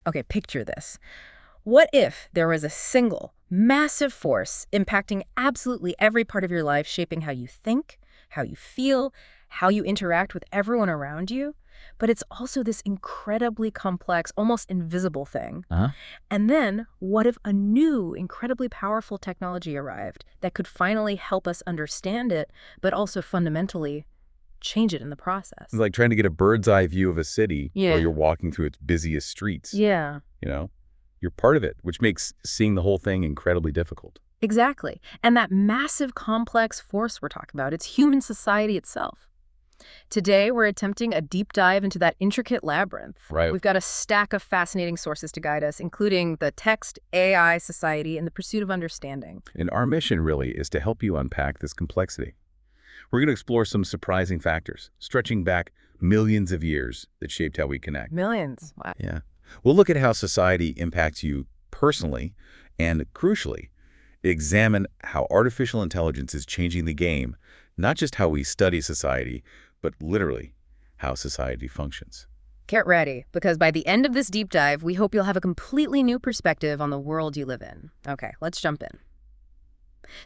Okay, picture this. What if there was a single, massive force impacting absolutely every part of your life, shaping how you think, how you feel, how you interact with everyone around you? But it's also this incredibly complex, almost invisible thing. And then, what if a new, incredibly powerful technology arrived that could finally help us understand it, but also fundamentally change it in the process? It's like trying to get a bird's eye view of a city while you're walking through its busiest streets. Yeah. You know, you're part of it, which makes seeing the whole thing incredibly difficult. Exactly. And that massive, complex force we're talking about, it's human society itself. Today, we're attempting a deep dive into that intricate labyrinth. Right. We've got a stack of fascinating sources to guide us, including the text, AI, society, and the pursuit of understanding. And our mission really is to help you unpack this complexity. We're going to explore some surprising factors, stretching back millions of years that shaped how we connect. Millions. Wow. Yeah. We'll look at how society impacts you personally and, crucially, examine how artificial intelligence is changing the game, not just how we study society, but literally how society functions. Get ready, because by the end of this deep dive, we hope you'll have a completely new perspective on the world you live in. Okay, let's jump in.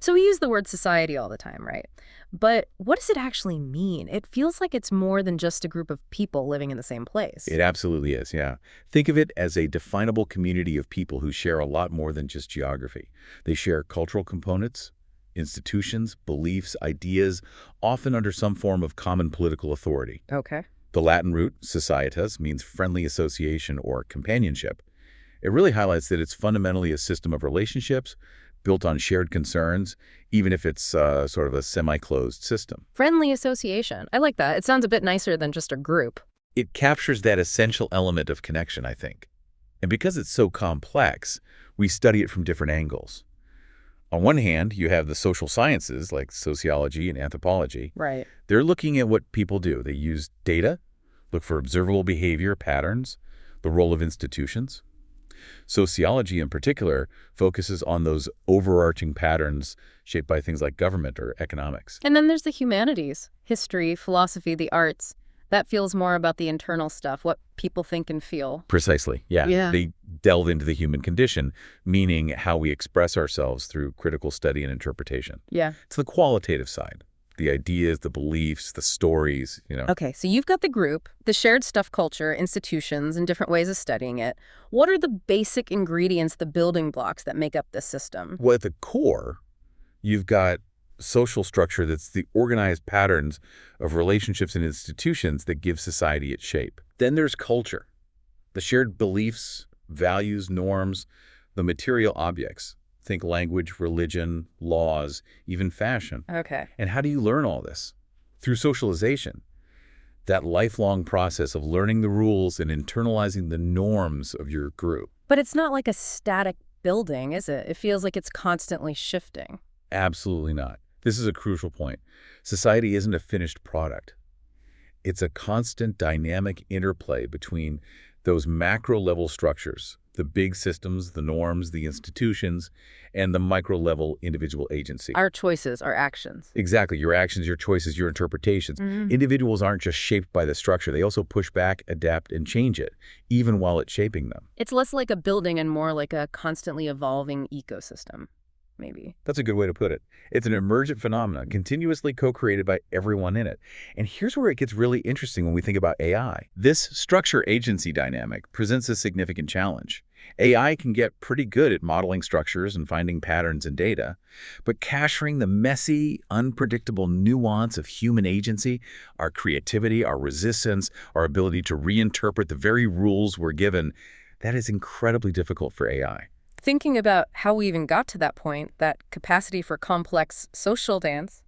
So we use the word society all the time, right? But what does it actually mean? It feels like it's more than just a group of people living in the same place. It absolutely is, yeah. Think of it as a definable community of people who share a lot more than just geography. They share cultural components, institutions, beliefs, ideas, often under some form of common political authority. Okay. The Latin root, societas, means friendly association or companionship. It really highlights that it's fundamentally a system of relationships built on shared concerns, even if it's sort of a semi-closed system. Friendly association. I like that. It sounds a bit nicer than just a group. It captures that essential element of connection, I think. And because it's so complex, we study it from different angles. On one hand, you have the social sciences like sociology and anthropology. Right. They're looking at what people do. They use data, look for observable behavior patterns, the role of institutions. Sociology, in particular, focuses on those overarching patterns shaped by things like government or economics. And then there's the humanities, history, philosophy, the arts. That feels more about the internal stuff, what people think and feel. Precisely, yeah. They delve into the human condition, meaning how we express ourselves through critical study and interpretation. Yeah. It's the qualitative side. The ideas, the beliefs, the stories, Okay, so you've got the group, the shared stuff culture, institutions, and different ways of studying it. What are the basic ingredients, the building blocks that make up this system? Well, at the core, you've got social structure that's the organized patterns of relationships and institutions that give society its shape. Then there's culture, the shared beliefs, values, norms, the material objects. Think language, religion, laws, even fashion. Okay. And how do you learn all this? Through socialization. That lifelong process of learning the rules and internalizing the norms of your group. But it's not like a static building, is it? It feels like it's constantly shifting. Absolutely not. This is a crucial point. Society isn't a finished product. It's a constant dynamic interplay between those macro-level structures, the big systems, the norms, the institutions, and the micro-level individual agency. Our choices, our actions. Exactly. Your actions, your choices, your interpretations. Individuals aren't just shaped by the structure. They also push back, adapt, and change it, even while it's shaping them. It's less like a building and more like a constantly evolving ecosystem, maybe. That's a good way to put it. It's an emergent phenomenon, continuously co-created by everyone in it. And here's where it gets really interesting when we think about AI. This structure-agency dynamic presents a significant challenge. AI can get pretty good at modeling structures and finding patterns in data, but capturing the messy, unpredictable nuance of human agency, our creativity, our resistance, our ability to reinterpret the very rules we're given, that is incredibly difficult for AI. Thinking about how we even got to that point, that capacity for complex social dance,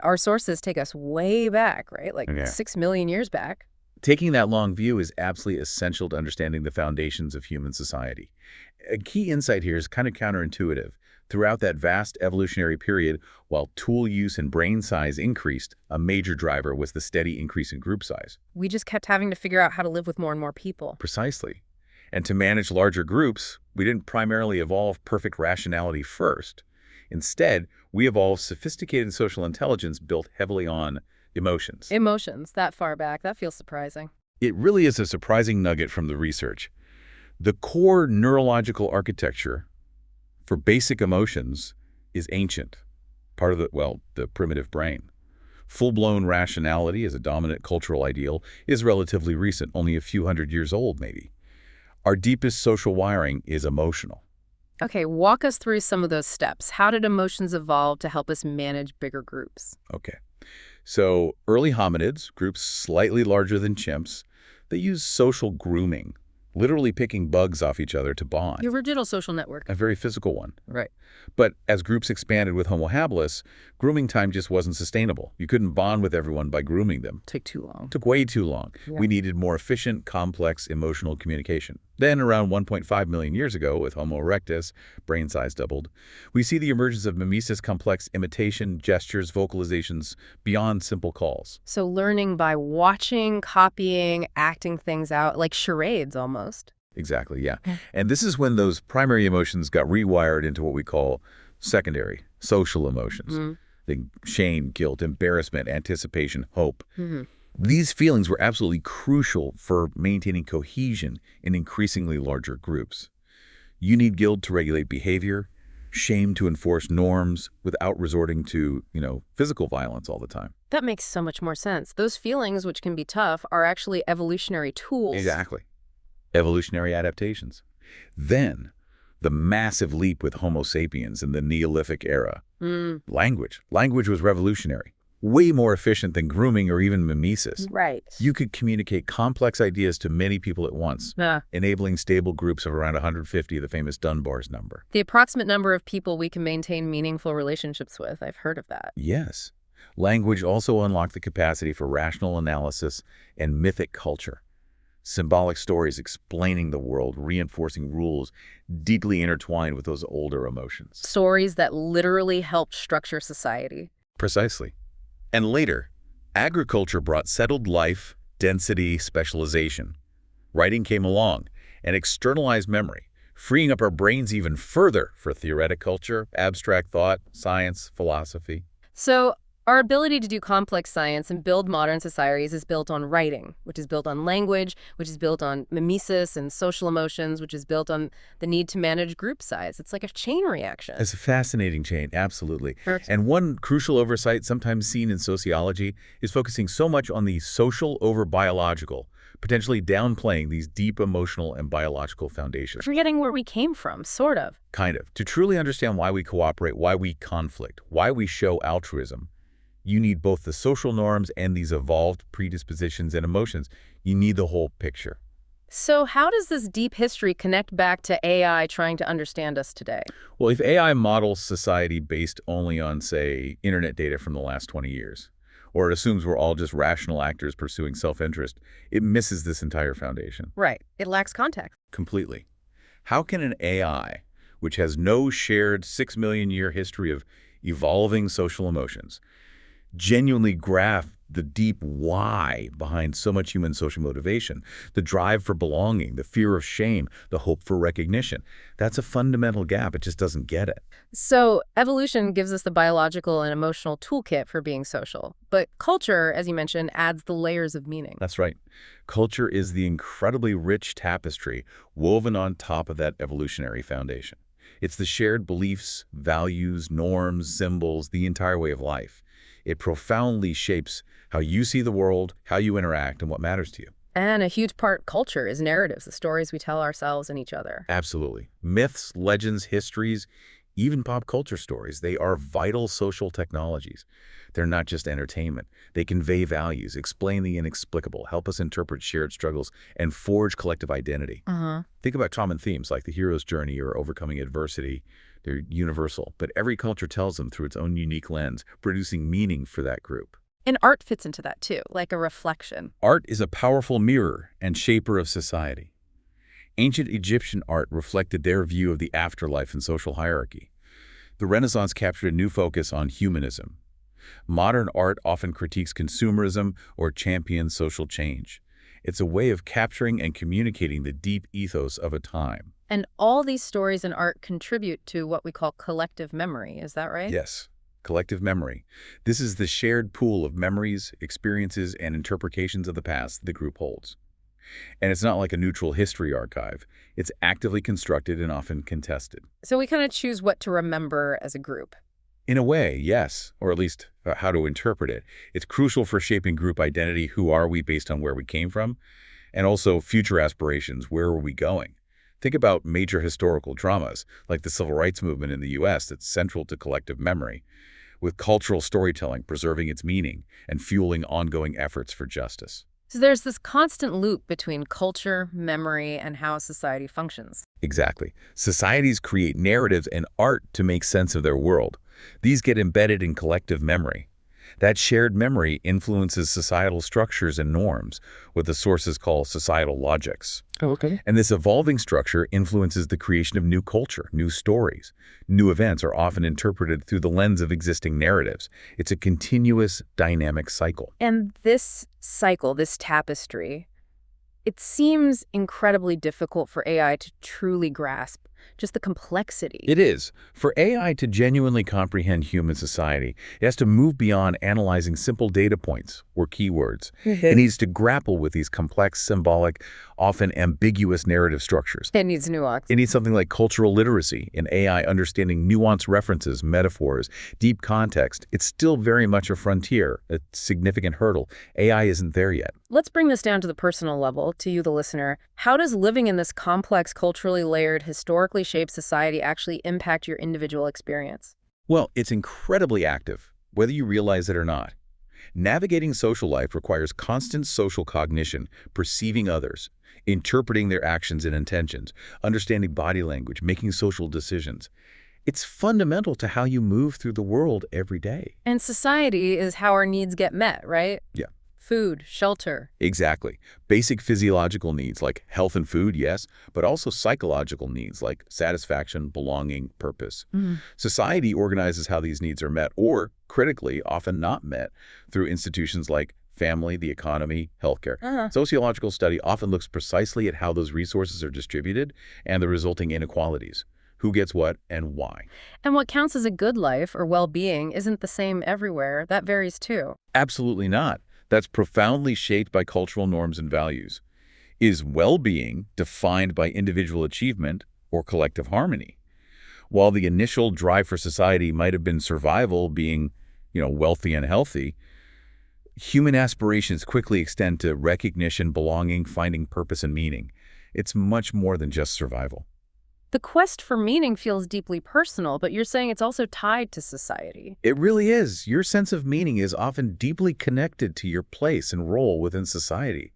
our sources take us way back, right? Like 6 million years back. Taking that long view is absolutely essential to understanding the foundations of human society. A key insight here is kind of counterintuitive. Throughout that vast evolutionary period, while tool use and brain size increased, a major driver was the steady increase in group size. We just kept having to figure out how to live with more and more people. Precisely. And to manage larger groups, we didn't primarily evolve perfect rationality first. Instead, we evolved sophisticated social intelligence built heavily on emotions. Emotions, that far back. That feels surprising. It really is a surprising nugget from the research. The core neurological architecture for basic emotions is ancient, part of the primitive brain. Full-blown rationality as a dominant cultural ideal is relatively recent, only a few hundred years old maybe. Our deepest social wiring is emotional. Okay, walk us through some of those steps. How did emotions evolve to help us manage bigger groups? Okay. So early hominids, groups slightly larger than chimps, they use social grooming, literally picking bugs off each other to bond. The original social network. A very physical one. Right. But as groups expanded with Homo habilis, grooming time just wasn't sustainable. You couldn't bond with everyone by grooming them. Take too long. It took way too long. Yeah. We needed more efficient, complex, emotional communication. Then, around 1.5 million years ago, with Homo erectus, brain size doubled, we see the emergence of mimesis, complex imitation, gestures, vocalizations beyond simple calls. So learning by watching, copying, acting things out, like charades almost. Exactly, yeah. And this is when those primary emotions got rewired into what we call secondary, social emotions. The shame, guilt, embarrassment, anticipation, hope. These feelings were absolutely crucial for maintaining cohesion in increasingly larger groups. You need guilt to regulate behavior, shame to enforce norms without resorting to, physical violence all the time. That makes so much more sense. Those feelings, which can be tough, are actually evolutionary tools. Exactly. Evolutionary adaptations. Then, the massive leap with Homo sapiens in the Neolithic era. Language. Language was revolutionary. Way more efficient than grooming or even mimesis. Right. You could communicate complex ideas to many people at once, enabling stable groups of around 150, the famous Dunbar's number. The approximate number of people we can maintain meaningful relationships with. I've heard of that. Yes. Language also unlocked the capacity for rational analysis and mythic culture. Symbolic stories explaining the world, reinforcing rules, deeply intertwined with those older emotions. Stories that literally helped structure society. Precisely. And later, agriculture brought settled life, density, specialization. Writing came along and externalized memory, freeing up our brains even further for theoretic culture, abstract thought, science, philosophy. So our ability to do complex science and build modern societies is built on writing, which is built on language, which is built on mimesis and social emotions, which is built on the need to manage group size. It's like a chain reaction. It's a fascinating chain, absolutely. Sure. And one crucial oversight sometimes seen in sociology is focusing so much on the social over biological, potentially downplaying these deep emotional and biological foundations. Forgetting where we came from, sort of. Kind of. To truly understand why we cooperate, why we conflict, why we show altruism, you need both the social norms and these evolved predispositions and emotions. You need the whole picture. So how does this deep history connect back to AI trying to understand us today? Well, if AI models society based only on, say, internet data from the last 20 years, or it assumes we're all just rational actors pursuing self-interest, it misses this entire foundation. Right. It lacks context. Completely. How can an AI, which has no shared 6 million year history of evolving social emotions, genuinely grasp the deep why behind so much human social motivation, the drive for belonging, the fear of shame, the hope for recognition? That's a fundamental gap. It just doesn't get it. So evolution gives us the biological and emotional toolkit for being social. But culture, as you mentioned, adds the layers of meaning. That's right. Culture is the incredibly rich tapestry woven on top of that evolutionary foundation. It's the shared beliefs, values, norms, symbols, the entire way of life. It profoundly shapes how you see the world, how you interact, and what matters to you. And a huge part culture is narratives, the stories we tell ourselves and each other. Absolutely. Myths, legends, histories, even pop culture stories, they are vital social technologies. They're not just entertainment. They convey values, explain the inexplicable, help us interpret shared struggles, and forge collective identity. Think about common themes like the hero's journey or overcoming adversity. They're universal, but every culture tells them through its own unique lens, producing meaning for that group. And art fits into that too, like a reflection. Art is a powerful mirror and shaper of society. Ancient Egyptian art reflected their view of the afterlife and social hierarchy. The Renaissance captured a new focus on humanism. Modern art often critiques consumerism or champions social change. It's a way of capturing and communicating the deep ethos of a time. And all these stories and art contribute to what we call collective memory. Is that right? Yes, collective memory. This is the shared pool of memories, experiences, and interpretations of the past the group holds. And it's not like a neutral history archive. It's actively constructed and often contested. So we kind of choose what to remember as a group. In a way, yes, or at least how to interpret it. It's crucial for shaping group identity. Who are we based on where we came from? And also future aspirations. Where are we going? Think about major historical dramas, like the Civil Rights Movement in the U.S. that's central to collective memory, with cultural storytelling preserving its meaning and fueling ongoing efforts for justice. So there's this constant loop between culture, memory, and how society functions. Exactly. Societies create narratives and art to make sense of their world. These get embedded in collective memory. That shared memory influences societal structures and norms, what the sources call societal logics. Oh, okay. And this evolving structure influences the creation of new culture, new stories. New events are often interpreted through the lens of existing narratives. It's a continuous, dynamic cycle. And this cycle, this tapestry, it seems incredibly difficult for AI to truly grasp just the complexity. It is. For AI to genuinely comprehend human society, it has to move beyond analyzing simple data points or keywords. It needs to grapple with these complex, symbolic, often ambiguous narrative structures. It needs nuance. It needs something like cultural literacy in AI, understanding nuanced references, metaphors, deep context. It's still very much a frontier, a significant hurdle. AI isn't there yet. Let's bring this down to the personal level, to you, the listener. How does living in this complex, culturally layered, historically shaped society actually impact your individual experience? Well, it's incredibly active, whether you realize it or not. Navigating social life requires constant social cognition, perceiving others, interpreting their actions and intentions, understanding body language, making social decisions. It's fundamental to how you move through the world every day. And society is how our needs get met, right? Yeah. Food, shelter. Exactly. Basic physiological needs like health and food, yes, but also psychological needs like satisfaction, belonging, purpose. Society organizes how these needs are met, or, critically, often not met, through institutions like family, the economy, healthcare. Sociological study often looks precisely at how those resources are distributed and the resulting inequalities. Who gets what and why. And what counts as a good life or well-being isn't the same everywhere. That varies too. Absolutely not. That's profoundly shaped by cultural norms and values. Is well-being defined by individual achievement or collective harmony? While the initial drive for society might have been survival, being, wealthy and healthy, human aspirations quickly extend to recognition, belonging, finding purpose and meaning. It's much more than just survival. The quest for meaning feels deeply personal, but you're saying it's also tied to society. It really is. Your sense of meaning is often deeply connected to your place and role within society.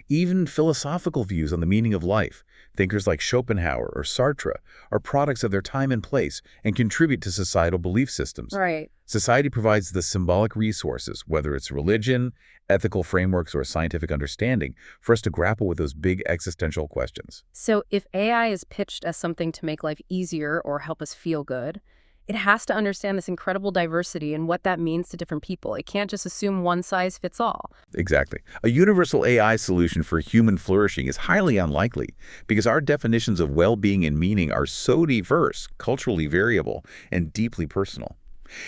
Even philosophical views on the meaning of life, thinkers like Schopenhauer or Sartre, are products of their time and place and contribute to societal belief systems. Right. Society provides the symbolic resources, whether it's religion, ethical frameworks, or scientific understanding, for us to grapple with those big existential questions. So if AI is pitched as something to make life easier or help us feel good, it has to understand this incredible diversity and what that means to different people. It can't just assume one size fits all. Exactly. A universal AI solution for human flourishing is highly unlikely because our definitions of well-being and meaning are so diverse, culturally variable, and deeply personal.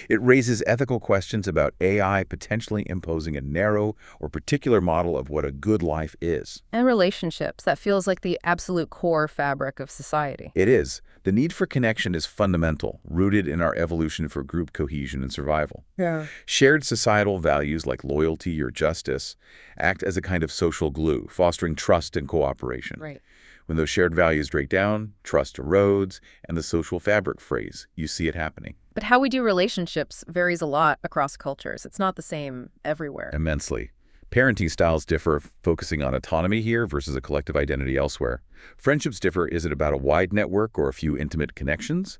It raises ethical questions about AI potentially imposing a narrow or particular model of what a good life is. And relationships, that feels like the absolute core fabric of society. It is. The need for connection is fundamental, rooted in our evolution for group cohesion and survival. Yeah. Shared societal values like loyalty or justice act as a kind of social glue, fostering trust and cooperation. Right. When those shared values break down, trust erodes, and the social fabric frays. You see it happening. But how we do relationships varies a lot across cultures. It's not the same everywhere. Immensely. Parenting styles differ, focusing on autonomy here versus a collective identity elsewhere. Friendships differ. Is it about a wide network or a few intimate connections?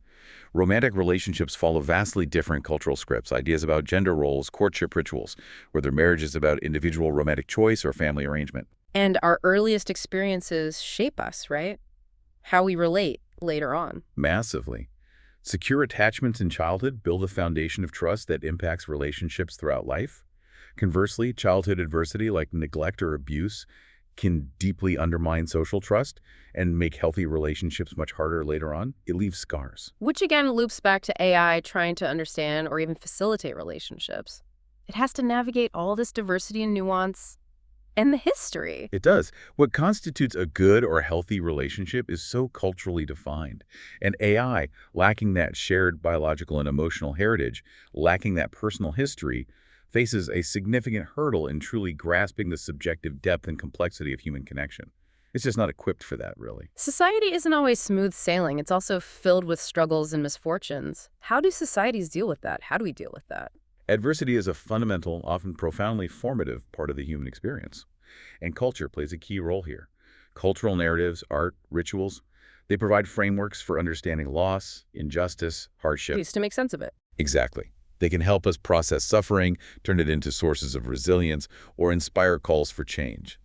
Romantic relationships follow vastly different cultural scripts, ideas about gender roles, courtship rituals, whether marriage is about individual romantic choice or family arrangement. And our earliest experiences shape us, right? How we relate later on. Massively. Secure attachments in childhood build a foundation of trust that impacts relationships throughout life. Conversely, childhood adversity like neglect or abuse can deeply undermine social trust and make healthy relationships much harder later on. It leaves scars. Which again loops back to AI trying to understand or even facilitate relationships. It has to navigate all this diversity and nuance And the history. It does. What constitutes a good or healthy relationship is so culturally defined. And AI, lacking that shared biological and emotional heritage, lacking that personal history, faces a significant hurdle in truly grasping the subjective depth and complexity of human connection. It's just not equipped for that, really. Society isn't always smooth sailing. It's also filled with struggles and misfortunes. How do societies deal with that? How do we deal with that? Adversity is a fundamental, often profoundly formative part of the human experience. And culture plays a key role here. Cultural narratives, art, rituals, they provide frameworks for understanding loss, injustice, hardship. Ways to make sense of it. Exactly. They can help us process suffering, turn it into sources of resilience, or inspire calls for change.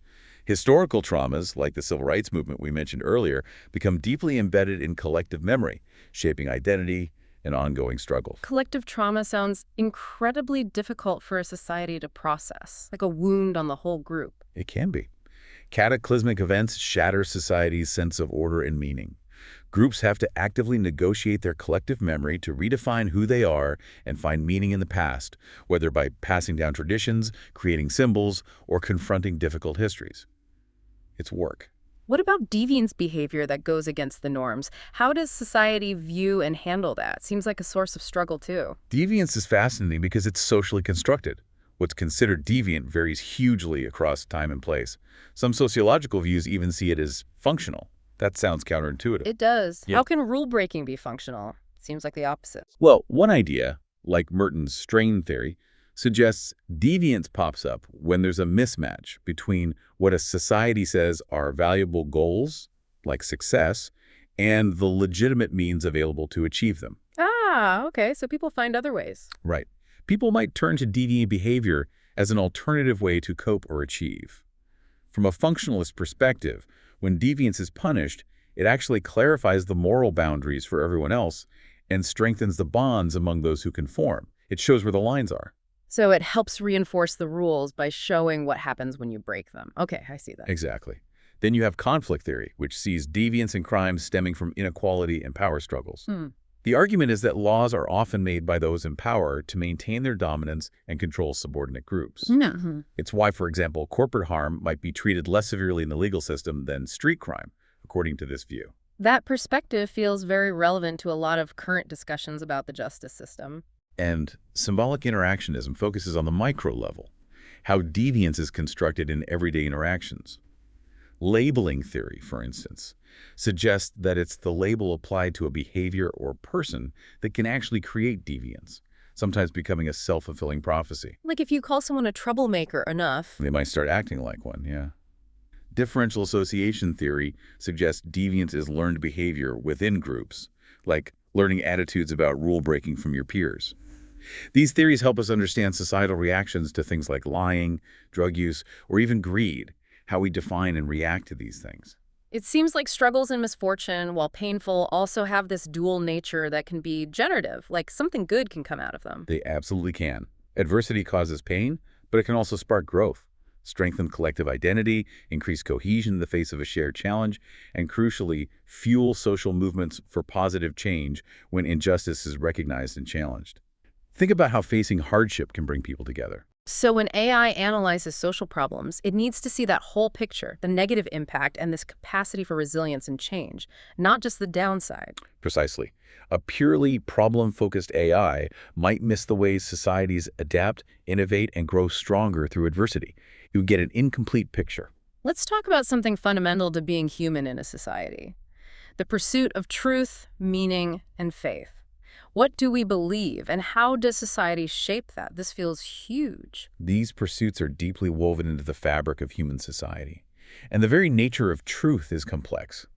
Historical traumas, like the civil rights movement we mentioned earlier, become deeply embedded in collective memory, shaping identity and ongoing struggle. Collective trauma sounds incredibly difficult for a society to process, like a wound on the whole group. It can be. Cataclysmic events shatter society's sense of order and meaning. Groups have to actively negotiate their collective memory to redefine who they are and find meaning in the past, whether by passing down traditions, creating symbols, or confronting difficult histories. It's work. What about deviance behavior that goes against the norms? How does society view and handle that? Seems like a source of struggle, too. Deviance is fascinating because it's socially constructed. What's considered deviant varies hugely across time and place. Some sociological views even see it as functional. That sounds counterintuitive. It does. Yeah. How can rule-breaking be functional? Seems like the opposite. Well, one idea, like Merton's strain theory, suggests deviance pops up when there's a mismatch between what a society says are valuable goals, like success, and the legitimate means available to achieve them. Ah, okay. So people find other ways. Right. People might turn to deviant behavior as an alternative way to cope or achieve. From a functionalist perspective, when deviance is punished, it actually clarifies the moral boundaries for everyone else and strengthens the bonds among those who conform. It shows where the lines are. So it helps reinforce the rules by showing what happens when you break them. Okay, I see that. Exactly. Then you have conflict theory, which sees deviance and crime stemming from inequality and power struggles. The argument is that laws are often made by those in power to maintain their dominance and control subordinate groups. It's why, for example, corporate harm might be treated less severely in the legal system than street crime, according to this view. That perspective feels very relevant to a lot of current discussions about the justice system. And symbolic interactionism focuses on the micro level, how deviance is constructed in everyday interactions. Labeling theory, for instance, suggests that it's the label applied to a behavior or person that can actually create deviance, sometimes becoming a self-fulfilling prophecy. Like if you call someone a troublemaker enough. They might start acting like one, yeah. Differential association theory suggests deviance is learned behavior within groups, like learning attitudes about rule-breaking from your peers. These theories help us understand societal reactions to things like lying, drug use, or even greed, how we define and react to these things. It seems like struggles and misfortune, while painful, also have this dual nature that can be generative, like something good can come out of them. They absolutely can. Adversity causes pain, but it can also spark growth, strengthen collective identity, increase cohesion in the face of a shared challenge, and crucially, fuel social movements for positive change when injustice is recognized and challenged. Think about how facing hardship can bring people together. So when AI analyzes social problems, it needs to see that whole picture, the negative impact and this capacity for resilience and change, not just the downside. Precisely. A purely problem-focused AI might miss the ways societies adapt, innovate, and grow stronger through adversity. You get an incomplete picture. Let's talk about something fundamental to being human in a society: the pursuit of truth, meaning, and faith. What do we believe, and how does society shape that? This feels huge. These pursuits are deeply woven into the fabric of human society. And the very nature of truth is complex.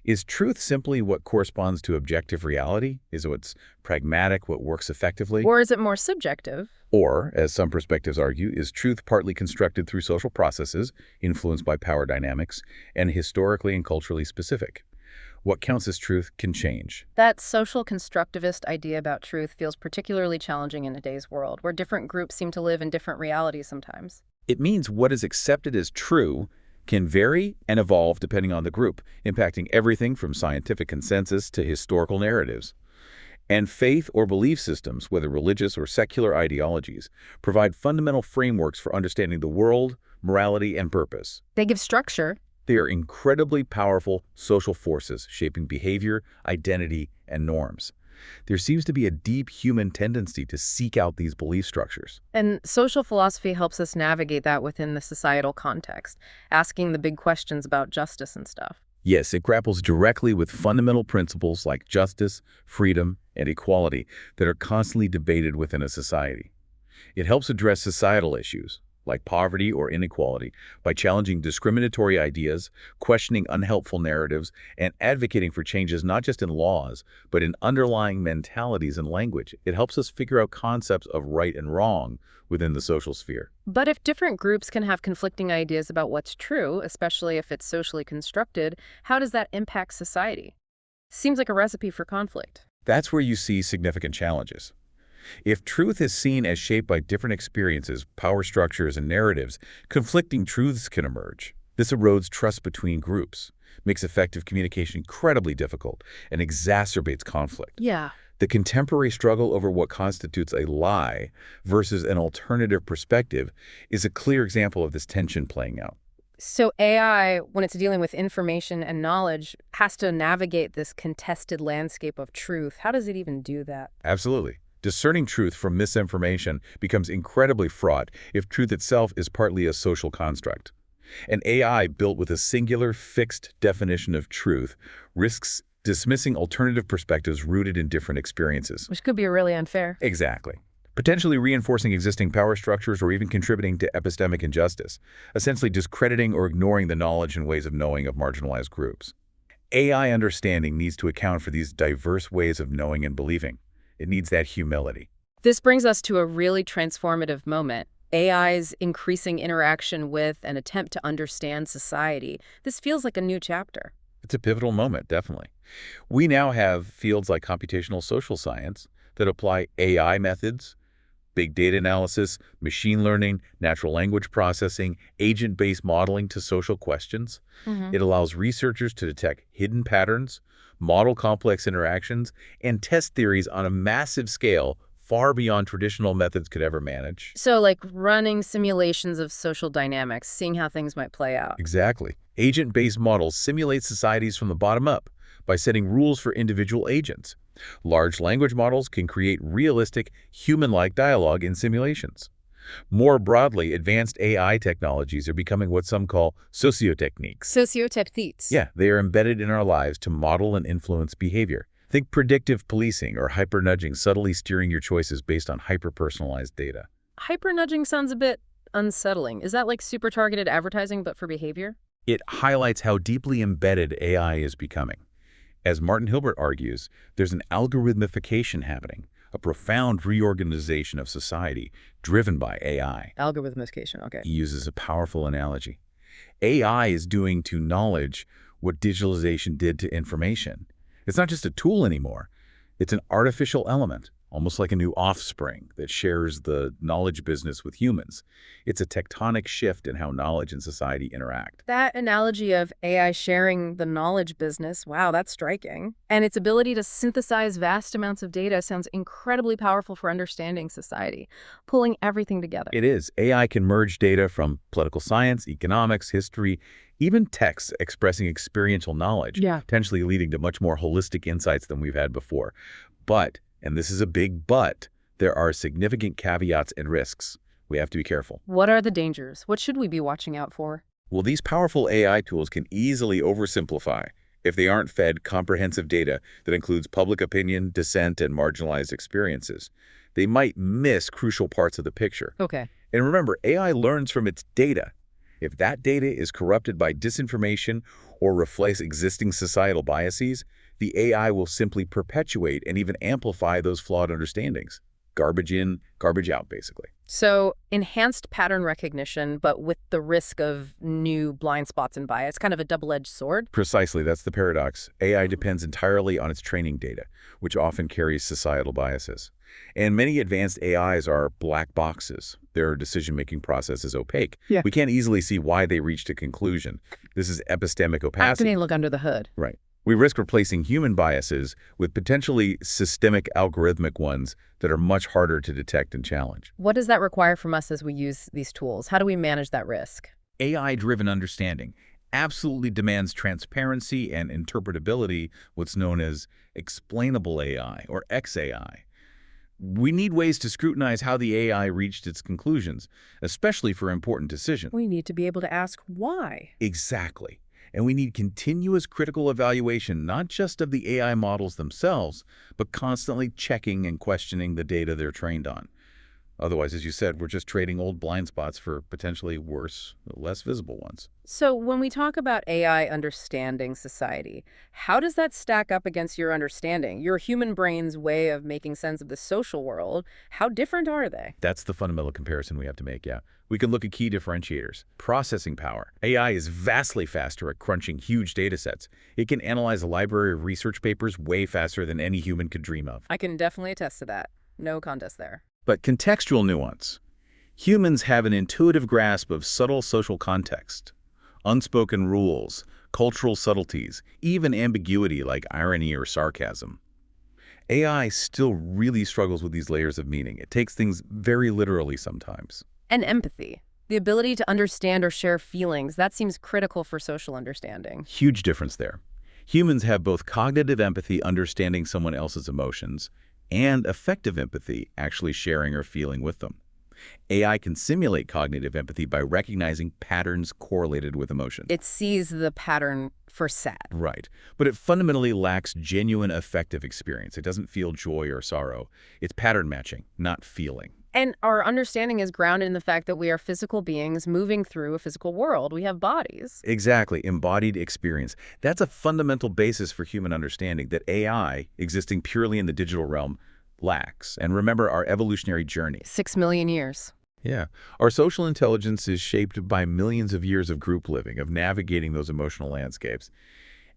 Is truth simply what corresponds to objective reality? Is it what's pragmatic, what works effectively? Or is it more subjective? Or, as some perspectives argue, is truth partly constructed through social processes, influenced by power dynamics, and historically and culturally specific? What counts as truth can change. That social constructivist idea about truth feels particularly challenging in today's world, where different groups seem to live in different realities sometimes. It means what is accepted as true can vary and evolve depending on the group, impacting everything from scientific consensus to historical narratives. And faith or belief systems, whether religious or secular ideologies, provide fundamental frameworks for understanding the world, morality, and purpose. They give structure. They are incredibly powerful social forces shaping behavior, identity, and norms. There seems to be a deep human tendency to seek out these belief structures. And social philosophy helps us navigate that within the societal context, asking the big questions about justice and stuff. Yes, it grapples directly with fundamental principles like justice, freedom, and equality that are constantly debated within a society. It helps address societal issues, like poverty or inequality, by challenging discriminatory ideas, questioning unhelpful narratives, and advocating for changes not just in laws, but in underlying mentalities and language. It helps us figure out concepts of right and wrong within the social sphere. But if different groups can have conflicting ideas about what's true, especially if it's socially constructed, how does that impact society? Seems like a recipe for conflict. That's where you see significant challenges. If truth is seen as shaped by different experiences, power structures, and narratives, conflicting truths can emerge. This erodes trust between groups, makes effective communication incredibly difficult, and exacerbates conflict. Yeah. The contemporary struggle over what constitutes a lie versus an alternative perspective is a clear example of this tension playing out. So AI, when it's dealing with information and knowledge, has to navigate this contested landscape of truth. How does it even do that? Absolutely. Discerning truth from misinformation becomes incredibly fraught if truth itself is partly a social construct. An AI built with a singular, fixed definition of truth risks dismissing alternative perspectives rooted in different experiences. Which could be really unfair. Exactly. Potentially reinforcing existing power structures or even contributing to epistemic injustice, essentially discrediting or ignoring the knowledge and ways of knowing of marginalized groups. AI understanding needs to account for these diverse ways of knowing and believing. It needs that humility. This brings us to a really transformative moment. AI's increasing interaction with and attempt to understand society. This feels like a new chapter. It's a pivotal moment, definitely. We now have fields like computational social science that apply AI methods, big data analysis, machine learning, natural language processing, agent-based modeling to social questions. It allows researchers to detect hidden patterns, model complex interactions, and test theories on a massive scale far beyond traditional methods could ever manage. So like running simulations of social dynamics, seeing how things might play out. Exactly. Agent-based models simulate societies from the bottom up by setting rules for individual agents. Large language models can create realistic, human-like dialogue in simulations. More broadly, advanced AI technologies are becoming what some call sociotechniques. Sociotechniques. Yeah, they are embedded in our lives to model and influence behavior. Think predictive policing or hyper-nudging, subtly steering your choices based on hyper-personalized data. Hyper-nudging sounds a bit unsettling. Is that like super targeted advertising but for behavior? It highlights how deeply embedded AI is becoming. As Martin Hilbert argues, there's an algorithmification happening, a profound reorganization of society driven by AI. Algorithmification, okay. He uses a powerful analogy. AI is doing to knowledge what digitalization did to information. It's not just a tool anymore. It's an artificial element, almost like a new offspring that shares the knowledge business with humans. It's a tectonic shift in how knowledge and society interact. That analogy of AI sharing the knowledge business, wow, that's striking. And its ability to synthesize vast amounts of data sounds incredibly powerful for understanding society, pulling everything together. It is. AI can merge data from political science, economics, history, even texts expressing experiential knowledge, potentially leading to much more holistic insights than we've had before. But, and this is a big but, there are significant caveats and risks. We have to be careful. What are the dangers? What should we be watching out for? Well, these powerful AI tools can easily oversimplify if they aren't fed comprehensive data that includes public opinion, dissent, and marginalized experiences. They might miss crucial parts of the picture. Okay. And remember, AI learns from its data. If that data is corrupted by disinformation or reflects existing societal biases, the AI will simply perpetuate and even amplify those flawed understandings. Garbage in, garbage out, basically. So enhanced pattern recognition, but with the risk of new blind spots and bias, kind of a double-edged sword? Precisely, that's the paradox. AI depends entirely on its training data, which often carries societal biases. And many advanced AIs are black boxes. Their decision-making process is opaque. We can't easily see why they reached a conclusion. This is epistemic opacity. Acting look under the hood. Right. We risk replacing human biases with potentially systemic algorithmic ones that are much harder to detect and challenge. What does that require from us as we use these tools? How do we manage that risk? AI-driven understanding absolutely demands transparency and interpretability, what's known as explainable AI or XAI. We need ways to scrutinize how the AI reached its conclusions, especially for important decisions. We need to be able to ask why. Exactly. And we need continuous critical evaluation, not just of the AI models themselves, but constantly checking and questioning the data they're trained on. Otherwise, as you said, we're just trading old blind spots for potentially worse, less visible ones. So when we talk about AI understanding society, how does that stack up against your understanding, your human brain's way of making sense of the social world? How different are they? That's the fundamental comparison we have to make, yeah. We can look at key differentiators. Processing power. AI is vastly faster at crunching huge data sets. It can analyze a library of research papers way faster than any human could dream of. I can definitely attest to that. No contest there. But contextual nuance. Humans have an intuitive grasp of subtle social context, unspoken rules, cultural subtleties, even ambiguity like irony or sarcasm. AI still really struggles with these layers of meaning. It takes things very literally sometimes. And empathy. The ability to understand or share feelings, that seems critical for social understanding. Huge difference there. Humans have both cognitive empathy, understanding someone else's emotions, and effective empathy, actually sharing or feeling with them. AI can simulate cognitive empathy by recognizing patterns correlated with emotion. It sees the pattern for sad. Right. But it fundamentally lacks genuine affective experience. It doesn't feel joy or sorrow. It's pattern matching, not feeling. And our understanding is grounded in the fact that we are physical beings moving through a physical world. We have bodies. Exactly. Embodied experience. That's a fundamental basis for human understanding that AI, existing purely in the digital realm, lacks. And remember our evolutionary journey. 6 million years. Yeah. Our social intelligence is shaped by millions of years of group living, of navigating those emotional landscapes.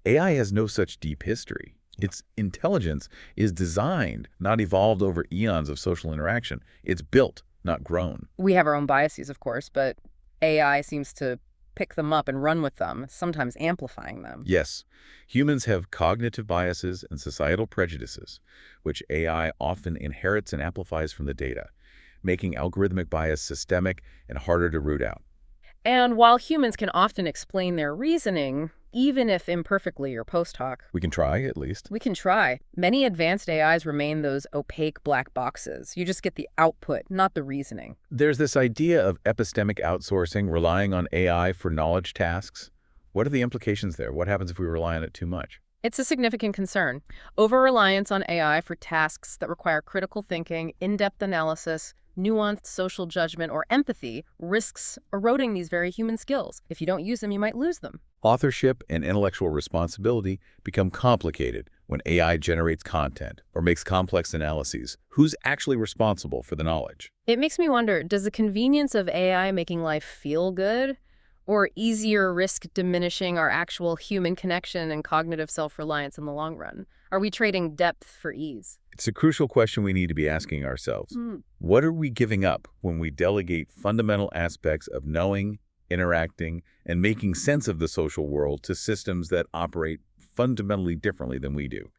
AI has no such deep history. Its intelligence is designed, not evolved over eons of social interaction. It's built, not grown. We have our own biases, of course, but AI seems to pick them up and run with them, sometimes amplifying them. Yes, humans have cognitive biases and societal prejudices, which AI often inherits and amplifies from the data, making algorithmic bias systemic and harder to root out. And while humans can often explain their reasoning, even if imperfectly or post hoc, We can try, at least. we can try. Many advanced AIs remain those opaque black boxes. You just get the output, not the reasoning. There's this idea of epistemic outsourcing, relying on AI for knowledge tasks. What are the implications there? What happens if we rely on it too much? It's a significant concern. Over-reliance on AI for tasks that require critical thinking, in-depth analysis, nuanced social judgment, or empathy risks eroding these very human skills. If you don't use them, you might lose them. Authorship and intellectual responsibility become complicated when AI generates content or makes complex analyses. Who's actually responsible for the knowledge? It makes me wonder, does the convenience of AI making life feel good or easier risk diminishing our actual human connection and cognitive self-reliance in the long run? Are we trading depth for ease? It's a crucial question we need to be asking ourselves. What are we giving up when we delegate fundamental aspects of knowing, interacting, and making sense of the social world to systems that operate fundamentally differently than we do?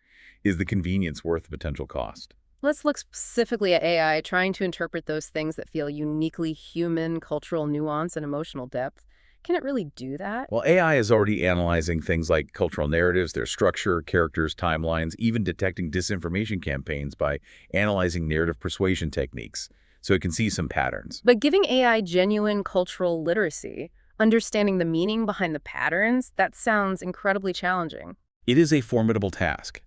Is the convenience worth the potential cost? Let's look specifically at AI, trying to interpret those things that feel uniquely human, cultural nuance and emotional depth. Can it really do that? Well, AI is already analyzing things like cultural narratives, their structure, characters, timelines, even detecting disinformation campaigns by analyzing narrative persuasion techniques, so it can see some patterns. But giving AI genuine cultural literacy, understanding the meaning behind the patterns, that sounds incredibly challenging. It is a formidable task.